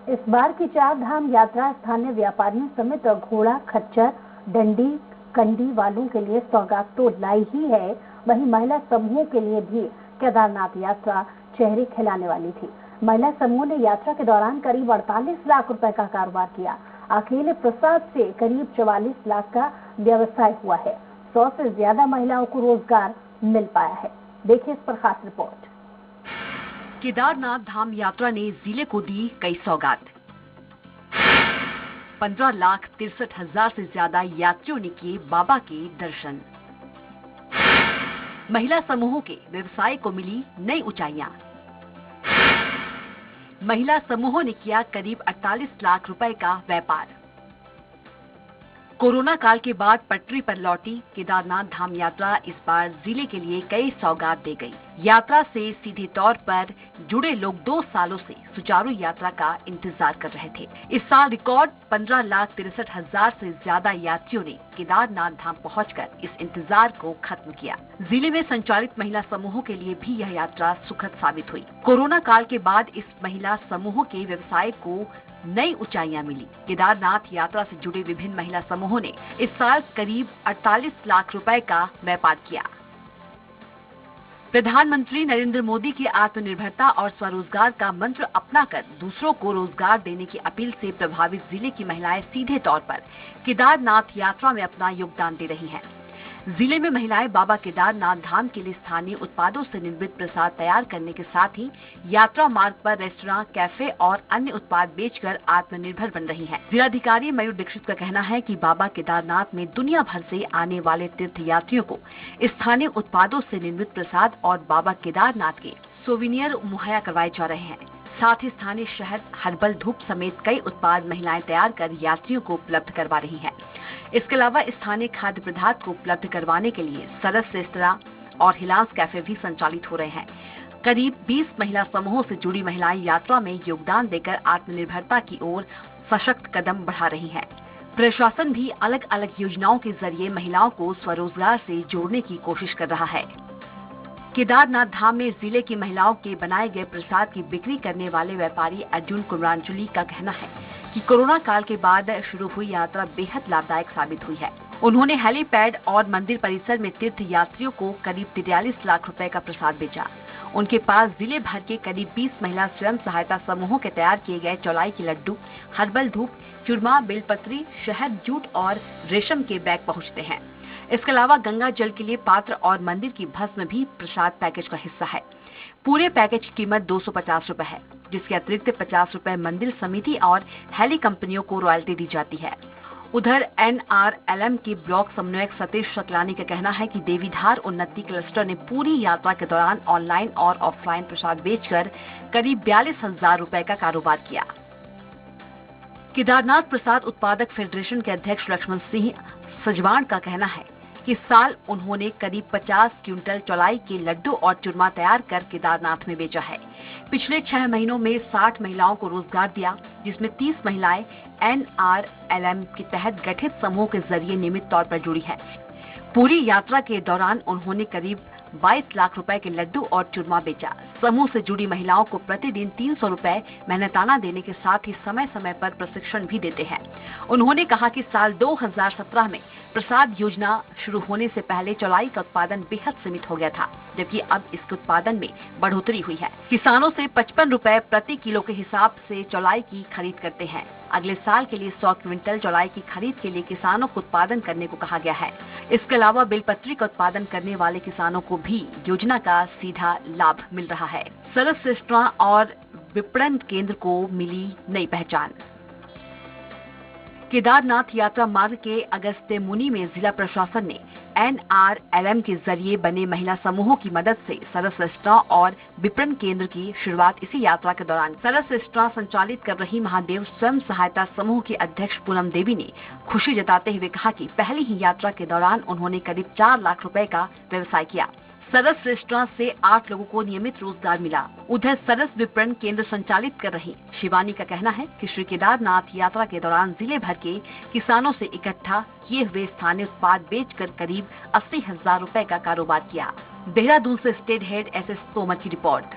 इस बार की चार धाम यात्रा स्थानीय व्यापारियों समेत घोड़ा, खच्चर, डंडी, कंडी वालों के लिए सौगात तो लाई ही है, वहीं महिला समूहों के लिए भी केदारनाथ यात्रा चेहरे खिलाने वाली थी। महिला समूह ने यात्रा के दौरान करीब 48 लाख रुपए का कारोबार किया। अकेले प्रसाद से करीब 44 लाख का व्यवसाय हुआ है। 100 से ज्यादा महिलाओं को रोजगार मिल पाया है। देखिए इस पर खास रिपोर्ट। केदारनाथ धाम यात्रा ने जिले को दी कई सौगात। 15,63,000 से ज्यादा यात्रियों ने किए बाबा के दर्शन। महिला समूहों के व्यवसाय को मिली नई ऊंचाइयां। महिला समूहों ने किया करीब 48 लाख रुपए का व्यापार। कोरोना काल के बाद पटरी पर लौटी केदारनाथ धाम यात्रा इस बार जिले के लिए कई सौगात दे गई। यात्रा से सीधे तौर पर जुड़े लोग 2 सालों से सुचारू यात्रा का इंतजार कर रहे थे। इस साल रिकॉर्ड 15,63,000 से ज्यादा यात्रियों ने केदारनाथ धाम पहुंचकर इस इंतजार को खत्म किया। जिले में संचालित महिला समूहों के लिए भी यह यात्रा सुखद साबित हुई। कोरोना काल के बाद इस महिला समूहों के व्यवसाय को नई ऊंचाइयां मिली। केदारनाथ यात्रा से जुड़े विभिन्न महिला समूहों ने इस साल करीब 48 लाख रुपए का व्यापार किया। प्रधानमंत्री नरेंद्र मोदी की आत्मनिर्भरता और स्वरोजगार का मंत्र अपनाकर दूसरों को रोजगार देने की अपील से प्रभावित जिले की महिलाएं सीधे तौर पर केदारनाथ यात्रा में अपना योगदान दे रही हैं। जिले में महिलाएं बाबा केदारनाथ धाम के लिए स्थानीय उत्पादों से निर्मित प्रसाद तैयार करने के साथ ही यात्रा मार्ग पर रेस्टोरेंट, कैफे और अन्य उत्पाद बेचकर आत्मनिर्भर बन रही हैं। जिलाधिकारी मयूर दीक्षित का कहना है कि बाबा केदारनाथ में दुनिया भर से आने वाले तीर्थ यात्रियों को स्थानीय उत्पादों से निर्मित प्रसाद और बाबा केदारनाथ के सोविनियर मुहैया करवाए जा रहे हैं। साथ ही स्थानीय शहद, हर्बल धूप समेत कई उत्पाद महिलाएं तैयार कर यात्रियों को उपलब्ध करवा रही हैं। इसके अलावा स्थानीय खाद्य पदार्थ को उपलब्ध करवाने के लिए सरस रेस्तरां और हिलांस कैफे भी संचालित हो रहे हैं। करीब 20 महिला समूहों से जुड़ी महिलाएं यात्रा में योगदान देकर आत्मनिर्भरता की ओर सशक्त कदम बढ़ा रही हैं। प्रशासन भी अलग अलग योजनाओं के जरिए महिलाओं को स्वरोजगार से जोड़ने की कोशिश कर रहा है। केदारनाथ धाम में जिले की महिलाओं के बनाए गए प्रसाद की बिक्री करने वाले व्यापारी अर्जुन कुमरांजुली का कहना है कि कोरोना काल के बाद शुरू हुई यात्रा बेहद लाभदायक साबित हुई है। उन्होंने हेलीपैड और मंदिर परिसर में तीर्थ यात्रियों को करीब 43 लाख रुपए का प्रसाद बेचा। उनके पास जिले भर के करीब 20 महिला स्वयं सहायता समूहों के तैयार किए गए चौलाई के लड्डू, हर्बल धूप, चूरमा, बेलपत्री, शहद, जूट और रेशम के बैग पहुंचते हैं। इसके अलावा गंगा जल के लिए पात्र और मंदिर की भस्म भी प्रसाद पैकेज का हिस्सा है। पूरे पैकेज की कीमत 250 रुपए है, जिसके अतिरिक्त 50 रुपए मंदिर समिति और हेली कंपनियों को रॉयल्टी दी जाती है। उधर NRLM के ब्लॉक समन्वयक सतीश शकलानी का कहना है कि देवीधार उन्नति क्लस्टर ने पूरी यात्रा के दौरान ऑनलाइन और ऑफलाइन प्रसाद बेचकर करीब 42,000 रुपए का कारोबार किया। केदारनाथ प्रसाद उत्पादक फेडरेशन के अध्यक्ष लक्ष्मण सिंह सजवान का कहना है कि इस साल उन्होंने करीब 50 क्विंटल चौलाई के लड्डू और चूरमा तैयार कर केदारनाथ में बेचा है। पिछले 6 महीनों में 60 महिलाओं को रोजगार दिया, जिसमें 30 महिलाएं NRLM के तहत गठित समूह के जरिए नियमित तौर पर जुड़ी हैं। पूरी यात्रा के दौरान उन्होंने करीब 22 लाख रुपए के लड्डू और चूरमा बेचा। समूह से जुड़ी महिलाओं को प्रतिदिन 300 रुपए मेहनताना देने के साथ ही समय समय पर प्रशिक्षण भी देते हैं। उन्होंने कहा कि साल 2017 में प्रसाद योजना शुरू होने से पहले चौलाई का उत्पादन बेहद सीमित हो गया था, जबकि अब इसके उत्पादन में बढ़ोतरी हुई है। किसानों से 55 रुपए प्रति किलो के हिसाब से चौलाई की खरीद करते हैं। अगले साल के लिए 100 क्विंटल चौलाई की खरीद के लिए किसानों को उत्पादन करने को कहा गया है। इसके अलावा बेलपत्री का उत्पादन करने वाले किसानों को भी योजना का सीधा लाभ मिल रहा है। सरस रेस्टोरेंट और विपणन केंद्र को मिली नई पहचान। केदारनाथ यात्रा मार्ग के अगस्त्य मुनि में जिला प्रशासन ने NRLM के जरिए बने महिला समूहों की मदद से सरस रेस्टोरेंट और विपणन केंद्र की शुरुआत इसी यात्रा के दौरान सरस रेस्टोरेंट संचालित कर रही महादेव स्वयं सहायता समूह की अध्यक्ष पूनम देवी ने खुशी जताते हुए कहा कि पहली ही यात्रा के दौरान उन्होंने करीब 4 लाख रुपए का व्यवसाय किया। सरस रेस्टोरेंट से 8 लोगों को नियमित रोजगार मिला। उधर सरस विपणन केंद्र संचालित कर रही शिवानी का कहना है कि श्री केदारनाथ यात्रा के दौरान जिले भर के किसानों से इकट्ठा किए हुए स्थानीय उत्पाद बेचकर करीब 80,000 रुपए का कारोबार किया। देहरादून से स्टेट हेड SS तोमर की रिपोर्ट।